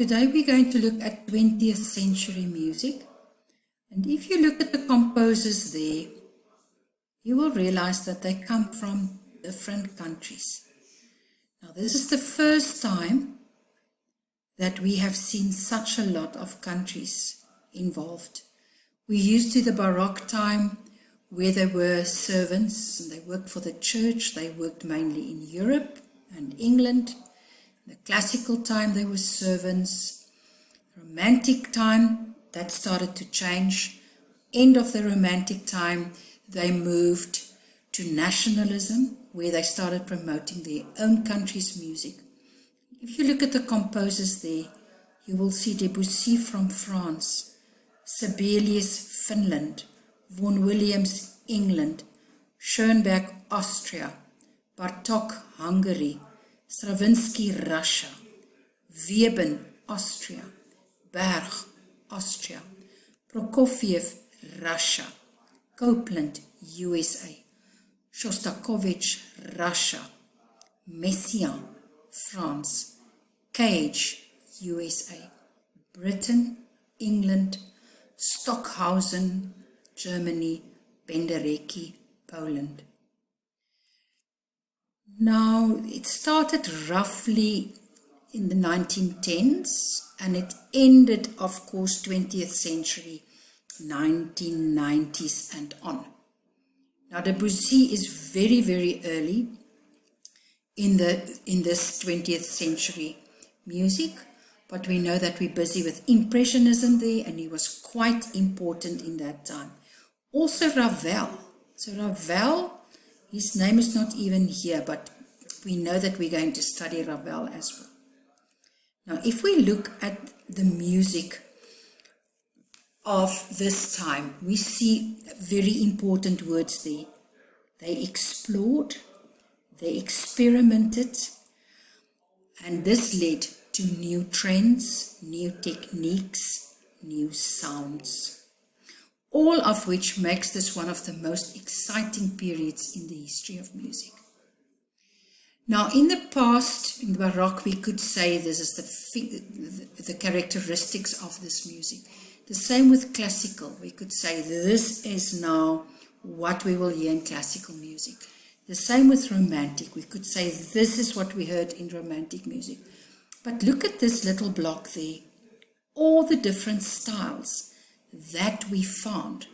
Today we're going to look at 20th century music, and if you look at the composers there, you will realize that they come from different countries. Now this is the first time that we have seen such a lot of countries involved. We used to the Baroque time where there were servants and they worked for the church. They worked mainly in Europe and England. The classical time there were servants. Romantic time, that started to change. End of the Romantic time, they moved to nationalism, where they started promoting their own country's music. If you look at the composers there, you will see Debussy from France, Sibelius, Finland, Vaughan Williams, England, Schoenberg, Austria, Bartók, Hungary, Stravinsky, Russia, Webern, Austria, Berg, Austria, Prokofiev, Russia, Copland, USA, Shostakovich, Russia, Messiaen, France, Cage, USA, Britain, England, Stockhausen, Germany, Penderecki, Poland. Now, it started roughly in the 1910s and it ended, of course, 20th century, 1990s and on. Now, Debussy is very, very early in this 20th century music, but we know that we're busy with Impressionism there, and he was quite important in that time. Also Ravel. So Ravel, his name is not even here, but we know that we're going to study Ravel as well. Now, if we look at the music of this time, we see very important words there. They explored, they experimented, and this led to new trends, new techniques, new sounds. All of which makes this one of the most exciting periods in the history of music. Now, in the past, in the Baroque, we could say this is the characteristics of this music. The same with classical. We could say this is now what we will hear in classical music. The same with romantic. We could say this is what we heard in romantic music. But look at this little block there. All the different styles that we found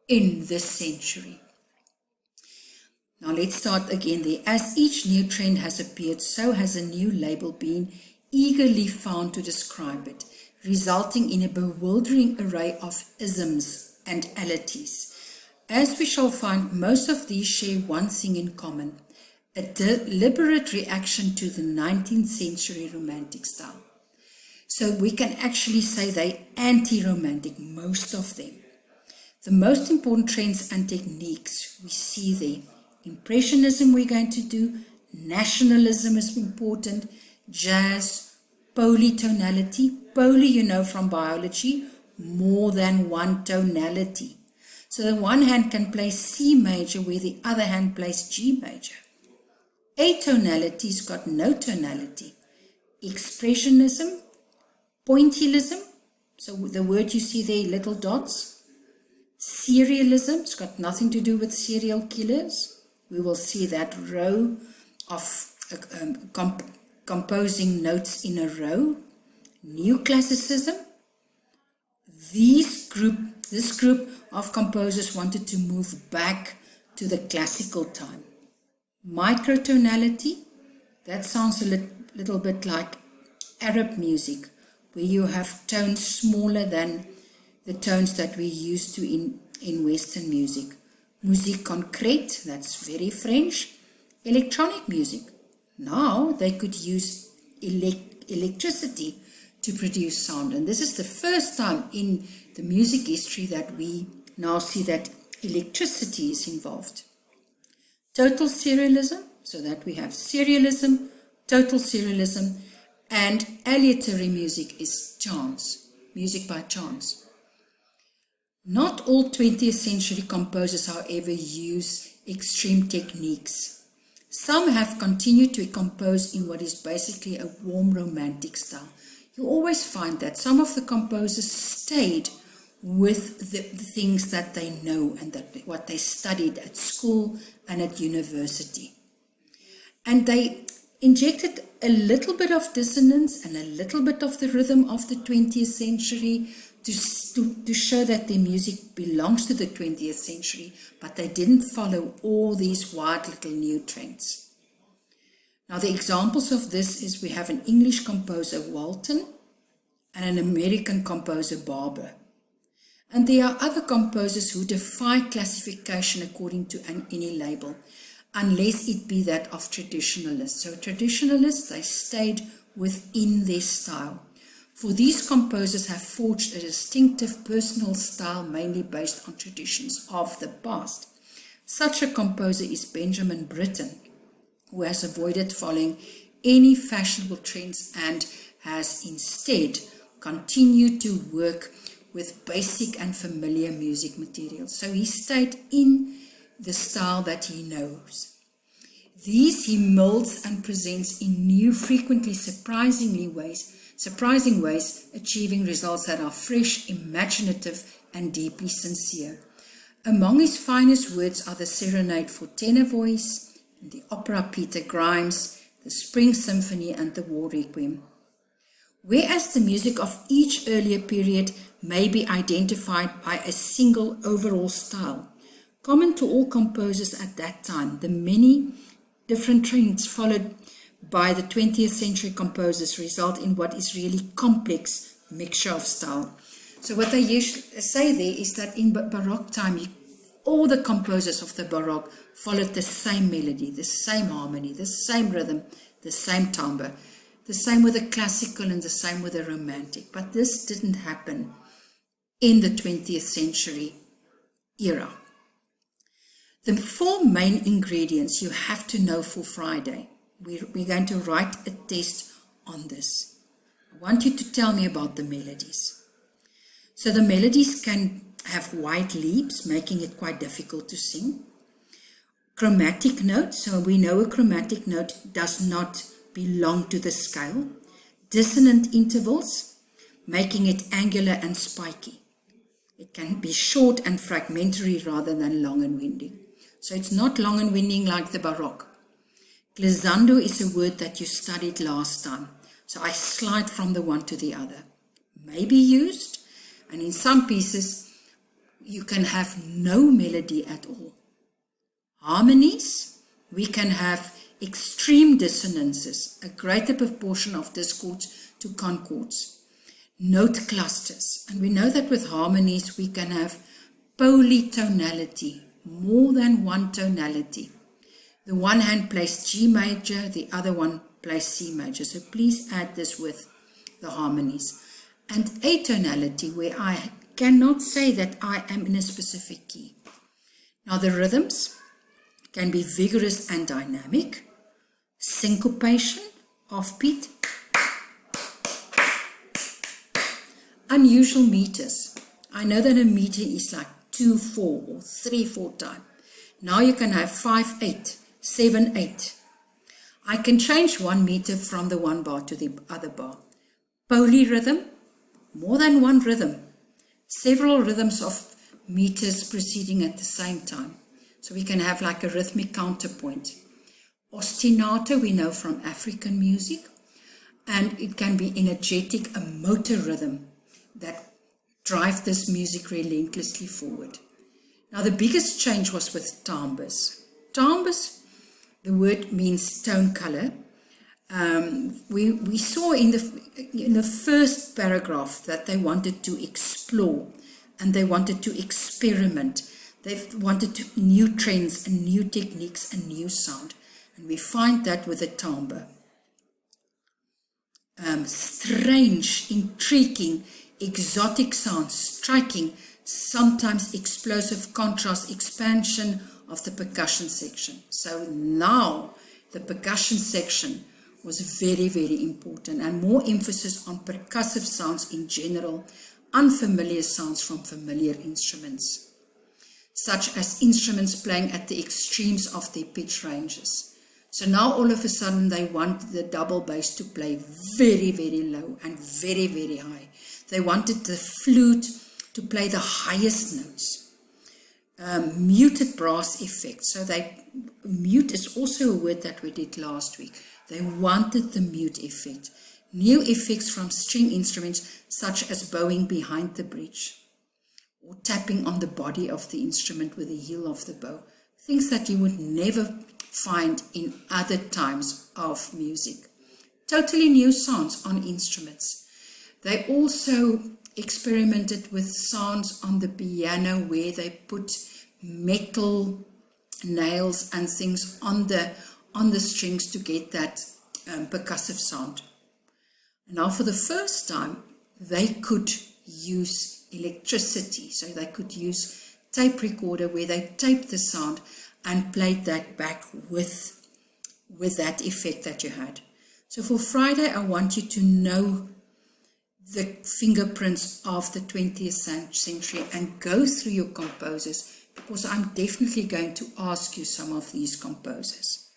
in this century. Now let's start again there. As each new trend has appeared, so has a new label been eagerly found to describe it, resulting in a bewildering array of isms and alities. As we shall find, most of these share one thing in common, a deliberate reaction to the 19th century romantic style. So we can actually say they're anti-romantic, most of them. The most important trends and techniques we see there. Impressionism we're going to do, nationalism is important, jazz, polytonality. Poly, you know from biology, more than one tonality. So the one hand can play C major where the other hand plays G major. Atonality's got no tonality. Expressionism, pointillism, so the word you see there, little dots. Serialism, it's got nothing to do with serial killers. We will see that row of composing notes in a row. New Classicism. This group of composers wanted to move back to the classical time. Microtonality, that sounds a little bit like Arab music, where you have tones smaller than the tones that we used to in Western music. Musique concrète, that's very French. Electronic music. Now they could use electricity to produce sound. And this is the first time in the music history that we now see that electricity is involved. Total serialism, so that we have serialism, total serialism, and aleatory music is chance, music by chance. Not all 20th century composers, however, use extreme techniques. Some have continued to compose in what is basically a warm romantic style. you always find that some of the composers stayed with the things that they know and what they studied at school and at university. And they injected a little bit of dissonance and a little bit of the rhythm of the 20th century to show that their music belongs to the 20th century, but they didn't follow all these wild little new trends. Now, the examples of this is we have an English composer, Walton, and an American composer, Barber. And there are other composers who defy classification according to any label, unless it be that of traditionalists. So traditionalists, they stayed within their style. For these composers have forged a distinctive personal style mainly based on traditions of the past. Such a composer is Benjamin Britten, who has avoided following any fashionable trends and has instead continued to work with basic and familiar music materials. So he stayed in the style that he knows. These he molds and presents in new, frequently surprising ways, achieving results that are fresh, imaginative, and deeply sincere. Among his finest works are the Serenade for Tenor Voice, the opera Peter Grimes, the Spring Symphony, and the War Requiem. Whereas the music of each earlier period may be identified by a single overall style, common to all composers at that time, the many different trends followed by the 20th century composers result in what is really complex mixture of style. So what they usually say there is that in Baroque time, all the composers of the Baroque followed the same melody, the same harmony, the same rhythm, the same timbre, the same with the classical and the same with the romantic. But this didn't happen in the 20th century era. The four main ingredients you have to know for Friday. We're going to write a test on this. I want you to tell me about the melodies. So the melodies can have wide leaps, making it quite difficult to sing. Chromatic notes, so we know a chromatic note does not belong to the scale. Dissonant intervals, making it angular and spiky. It can be short and fragmentary rather than long and winding. So it's not long and winding like the Baroque. Glissando is a word that you studied last time. So I slide from the one to the other. May be used, and in some pieces you can have no melody at all. Harmonies, we can have extreme dissonances, a greater proportion of discords to concords. Note clusters, and we know that with harmonies we can have polytonality, more than one tonality. The one hand plays G major, the other one plays C major. So please add this with the harmonies. And atonality, where I cannot say that I am in a specific key. Now the rhythms can be vigorous and dynamic, syncopation, offbeat, unusual meters. I know that a meter is like 2/4 or 3/4 time. Now you can have 5/8, 7/8. I can change 1 meter from the one bar to the other bar. Polyrhythm, more than one rhythm, several rhythms of meters proceeding at the same time. So we can have like a rhythmic counterpoint. Ostinato we know from African music, and it can be energetic, a motor rhythm that drive this music relentlessly forward. Now the biggest change was with timbres. Timbres, the word means tone color. We saw in the first paragraph that they wanted to explore and they wanted to experiment. They wanted new trends and new techniques and new sound. And we find that with the timbre. Strange, intriguing, exotic sounds, striking, sometimes explosive contrast, expansion of the percussion section. So now the percussion section was very, very important, and more emphasis on percussive sounds in general, unfamiliar sounds from familiar instruments, such as instruments playing at the extremes of their pitch ranges. So now all of a sudden they want the double bass to play very, very low and very, very high. They wanted the flute to play the highest notes. Muted brass effect. So mute is also a word that we did last week. They wanted the mute effect. New effects from string instruments such as bowing behind the bridge or tapping on the body of the instrument with the heel of the bow. Things that you would never find in other times of music. Totally new sounds on instruments. They also experimented with sounds on the piano where they put metal nails and things on the strings to get that percussive sound. Now for the first time they could use electricity, so they could use tape recorder where they taped the sound and played that back with that effect that you had. So for Friday I want you to know the fingerprints of the 20th century and go through your composers, because I'm definitely going to ask you some of these composers.